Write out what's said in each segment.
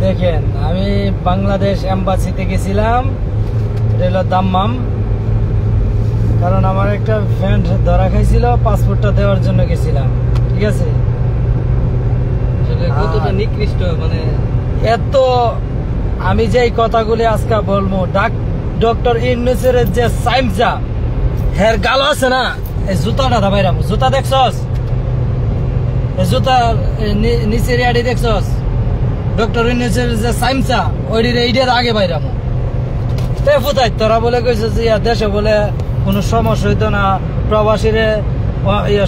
দেখেন আমি বাংলাদেশ এম্বাসিতে গেছিলাম, এটা হলো দাম্মাম। কারণ আমার একটা ফ্রেন্ড ধরা খাইছিল, পাসপোর্টটা দেওয়ার জন্য গেছিলাম। ঠিক আছে, কতটা নিকৃষ্ট মানে এত আমি যে এই কথাগুলি আজকে বলবো, ডক্টর ইউনূসের যে সাইমজা হের গালো আছে না, এই জুতাটা দাবাইরাম, জুতা দেখছস? এই জুতা নিচের আড়ি দেখছস? ডক্টর ইউনূসের যে সাইমজা ওইটির এইটার আগে বাইরাম। তে ফুতাই তোরা বলে কইছে যে দেশে বলে কোনো সমস্যা হইতো না, প্রবাসীরে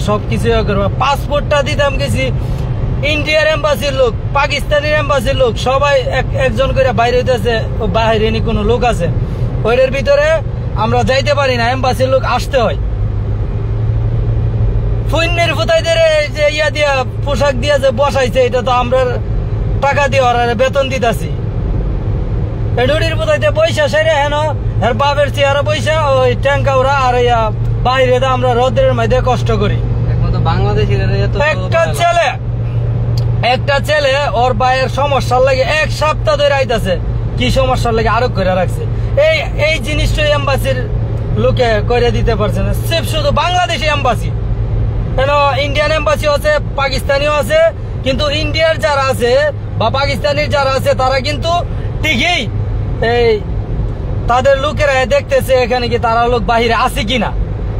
সবকিছু করবো। পাসপোর্টটা দিতাম গেছি, ইন্ডিয়ার এম্বাসির লোক, পাকিস্তানের এম্বাসির লোক সবাই একজন করে বাইরে হইতেছে, বাইরে নি কোনো লোক আছে ওইটার ভিতরে আমরা যাইতে পারি না, এম্বাসির লোক আসতে হয়। ফুইনের ফুতাইদের যে ইয়া দিয়া পোশাক দিয়া যে বসাইছে, এটা তো আমরা টাকা দিয়ে ওরা বেতন দিতেছি। এডুরির ফুতাইতে পয়সা সেরে হেন এর বাপের চেয়ারে পয়সা ওই ট্যাঙ্কা ওরা আর ইয়া বাইরে আমরা রোদের মধ্যে কষ্ট করি। বাংলাদেশের একটা ছেলে ওর ভাইয়ের সমস্যার লাগে 1 সপ্তাহ ধরে আইতাছে, কি সমস্যার লাগে আরো করে রাখছে। এই জিনিসটা এম্বাসির লোকে করে দিতে পারছে না, সিফ শুধু বাংলাদেশি এম্বাসি। কেন ইন্ডিয়ান এম্বাসি আছে, পাকিস্তানিও আছে, কিন্তু ইন্ডিয়ার যারা আছে বা পাকিস্তানির যারা আছে তারা কিন্তু ঠিকই এই তাদের লোকেরা দেখতেছে এখানে কি তারা লোক বাহিরে আছে কিনা।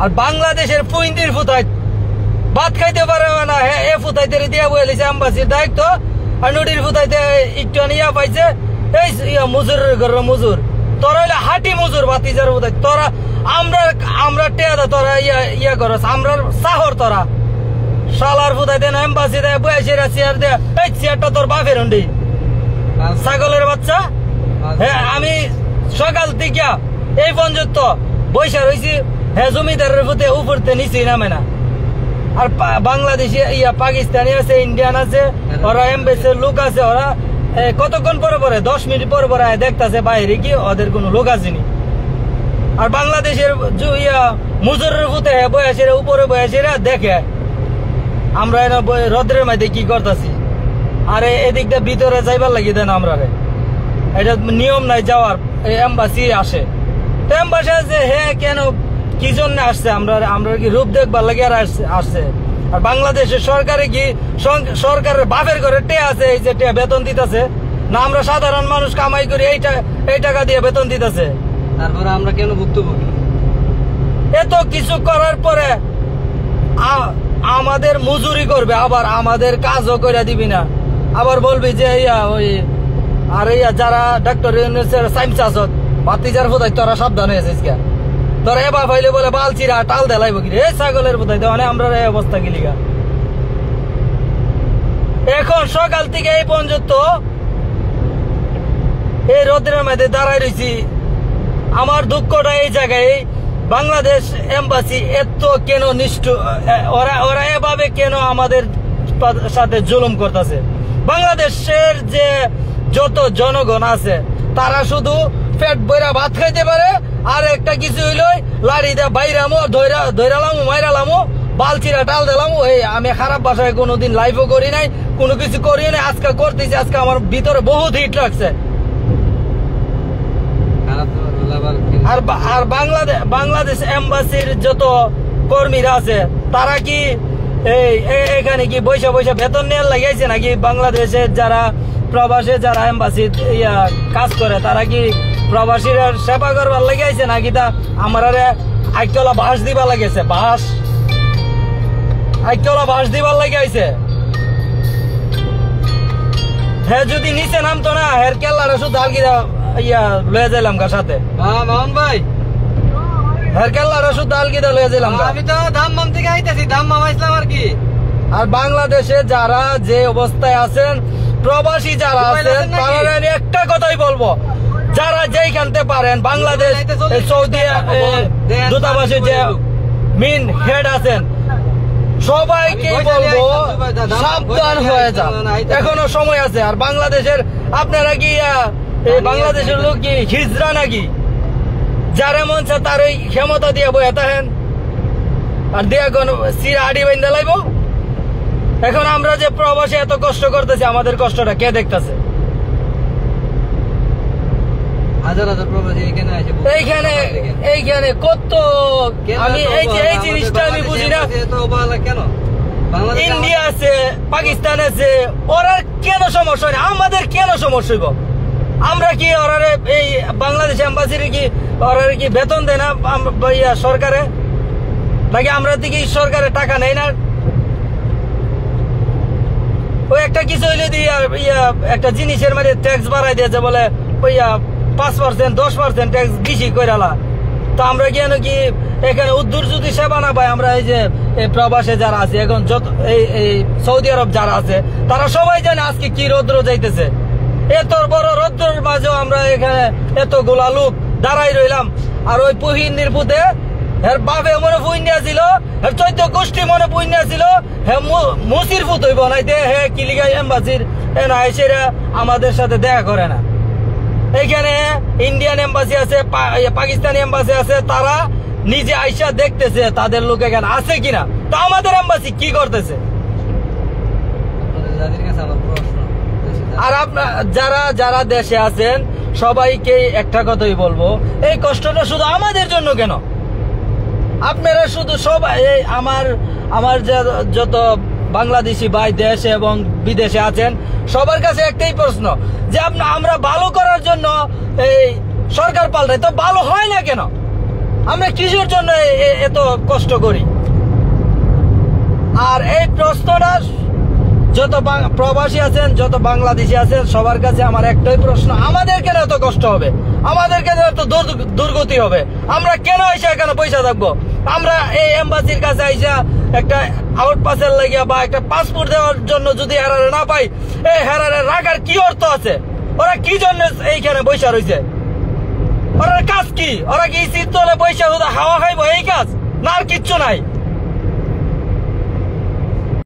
আর বাংলাদেশের ফুইন্দির ফুতাই ভাত খাইতে পারে না, এ ফুতাইতে দিয়া বলেছে এম্বাসির দায়িত্ব। আর নদীর ফুতাইতে একটু ইয়া পাইছে, এই মজুরের ঘর মজুর, তোরা হইলে হাঁটি মজুর বাতিজার ফুতাই, তোরা আমরা টেয়া তোরা ইয়া করস, আমরা সাহর তোরা শালার ফুতাইতে না এম্বাসি দেয় বয়সের চেয়ার দেয়, এই চেয়ারটা তোর বাপের হন্ডি ছাগলের বাচ্চা। হ্যাঁ, আমি সকাল থেকে এই পর্যন্ত বৈশা রয়েছি, হ্যাঁ জমিদারের ফুতে উপরতে নিচে নামে না। আর বাংলাদেশি ইয়া পাকিস্তানি আছে, ইন্ডিয়ান আছে, ওরা এমবেসির লোক আছে, ওরা কতক্ষণ পরে পরে 10 মিনিট পরে পরে দেখতেছে বাইরে কি ওদের কোনো লোক আসেনি। আর বাংলাদেশের ইয়া মুজুরের ফুতে বয়সের উপরে বয়সেরা দেখে আমরা রোদ্রের মধ্যে কি করতেছি। আর এদিকটা ভিতরে যাইবার লাগি দেন আমরা, এটা নিয়ম নাই যাওয়ার, এম্বাসি আসে তো এম্বাসি আছে, হ্যাঁ কেন কি জন্য আসছে, আমরা কি রূপ দেখবার লাগে আর আসছে। আর বাংলাদেশের সরকারে কি সরকারের বাপের ঘরে টে আছে, এই যে টে বেতন দিতেছে না, আমরা সাধারণ মানুষ কামাই করি এই টাকা দিয়ে বেতন দিতেছে। তারপরে আমরা কেন ভুক্তভোগী? এত কিছু করার পরে আমাদের মজুরি করবে, আবার আমাদের কাজও করে দিবি না, আবার বলবি যে ইয়া ওই আর ইয়া যারা ডক্টর ইউনূসের সাইমসাস বাতিজার ফুতাই তোরা সাবধান হয়েছিস গা, তোরা এবার পাইলে বলে বালচিরা টাল দেলাইব কি রে ছাগলের ফুতাই, মানে আমরা এই অবস্থা গেলি গা। এখন সকাল থেকে এই পর্যন্ত এই রোদের মধ্যে দাঁড়াই রয়েছি। আমার দুঃখটা এই জায়গায়, বাংলাদেশ এম্বাসি এত কেন নিষ্ঠুর, ওরা এভাবে কেন আমাদের সাথে জুলুম করতেছে। বাংলাদেশের যে যত জনগণ আছে তারা শুধু পেট বইরা ভাত খাইতে পারে, আর একটা কিছু হইল লাড়ি দা বাইরামো ধৈরালামো মাইরালামো বালচিরা টাল দিলামো। এই আমি খারাপ ভাষায় কোনোদিন লাইভও করি নাই, কোনো কিছু করি নাই, আজকে করতেছি। আজকে আমার ভিতরে বহুত হিট লাগছে। আর বাংলাদেশ এম্বাসির যত কর্মীরা আছে তারা কি এখানে কি বৈশা বেতন নেওয়ার লাগিয়েছে নাকি? বাংলাদেশের যারা প্রবাসে যারা এম্বাসি কাজ করে তারা কি প্রবাসীরা সেবা করবার লাগিয়েছে নাকি? তা আমার আইকলা বাঁশ দিবার লাগিয়েছে, আইকলা বাঁশ দিবার লাগিয়েছে। হ্যাঁ যদি নিচে নামতো না, হের কেল্লাটা শুধু আলগিরা ইয়া লয়ে যাইলাম গা সাথে। মামুন ভাই, হের কেল্লাটা শুধু আলগিরা লয়ে যাইলাম। আমি তো দাম্মাম থেকে আইতেছি, দাম্মাম আইসলাম আর কি। আর বাংলাদেশে যারা যে অবস্থায় আছেন, প্রবাসী যারা আছেন, তারা একটা কথাই বলবো, যারা যেইখানতে পারেন বাংলাদেশ সৌদি দূতাবাসে যে মেন হেড আছেন সবাইকে বলবো সাবধান হয়ে যান, এখনো সময় আছে। আর বাংলাদেশের আপনারা কি বাংলাদেশের লোক কি হিজড়া নাকি? যারা মন চায় তার ওই ক্ষমতা দিয়ে বয়ে থাকেন আর দিয়ে এখন সিরা আডি বাইন্দা লাইব। এখন আমরা যে প্রবাসে এত কষ্ট করতেছি, আমাদের কষ্টটা কে দেখতেছে? হাজার হাজার প্রবাসী এখানে আসে এইখানে কত আমি এই জিনিসটা আমি বুঝি না। তো অবহেলা কেন? বাংলাদেশে ইন্ডিয়া আছে, পাকিস্তান আছে, ওরা কেন সমস্যা হয় না? আমাদের কেন সমস্যা হইব? আমরা কি ওরা এই বাংলাদেশ এম্বাসির কি ওরা কি বেতন দেয় না সরকারে? নাকি আমরা দিকে সরকারে টাকা নেই না? ওই একটা কিছু হইলে একটা জিনিসের মানে ট্যাক্স বাড়াই দিয়েছে, বলে ওই 5% 10% ট্যাক্স বেশি কইরালা। তো আমরা কি এখানে উদ্দুর যদি সেবা না পাই, আমরা এই যে প্রবাসে যারা আছে এখন যত এই সৌদি আরব যারা আছে তারা সবাই জানে আজকে কি রৌদ্র যাইতেছে। এত বড় রৌদ্রের মাঝেও আমরা এখানে এতগুলা লোক দাঁড়াই রইলাম। আর ওই পুহিন্দির পুঁতে এর বাপে মনে পুইন্যা ছিল, এর 14 গোষ্ঠী মনে পুইন্যা ছিল, হে মুসির ফুত হইব নাইতে হে কিলিগা এম্বাসির এসেরা আমাদের সাথে দেখা করে না। এইখানে ইন্ডিয়ান এম্বাসি আছে, পাকিস্তানি এম্বাসি আছে, তারা নিজে আইসা দেখতেছে তাদের লোক এখানে আছে কিনা। তা আমাদের এম্বাসি কি করতেছে? আর আপনার যারা দেশে আছেন সবাইকে একটা কথাই বলবো, এই কষ্টটা শুধু আমাদের জন্য কেন? আপনারা শুধু সবাই আমার যত বাংলাদেশি ভাই দেশে এবং বিদেশে আছেন সবার কাছে একটাই প্রশ্ন, যে আমরা ভালো করার জন্য এই সরকার পাল্টাই, তো ভালো হয় না কেন? আমরা কিসের জন্য এত কষ্ট করি? আর এই প্রশ্নটা যত প্রবাসী আছেন, যত বাংলাদেশি আছেন, সবার কাছে আমার একটাই প্রশ্ন, আমাদের কেন এত কষ্ট হবে? আমাদের কেন এত দুর্গতি হবে? আমরা কেন এসে এখানে পয়সা থাকবো? আমরা এই এম্বাসির কাছে আইসা একটা আউট পাসের লাগিয়া বা একটা পাসপোর্ট দেওয়ার জন্য যদি হেরারে না পাই, এই হেরারে রাখার কি অর্থ আছে? ওরা কি জন্য এইখানে পয়সা রয়েছে? ওরা কাজ কি? ওরা কি শীত তলে পয়সা হাওয়া খাইবো এই কাজ না? আর কিচ্ছু নাই।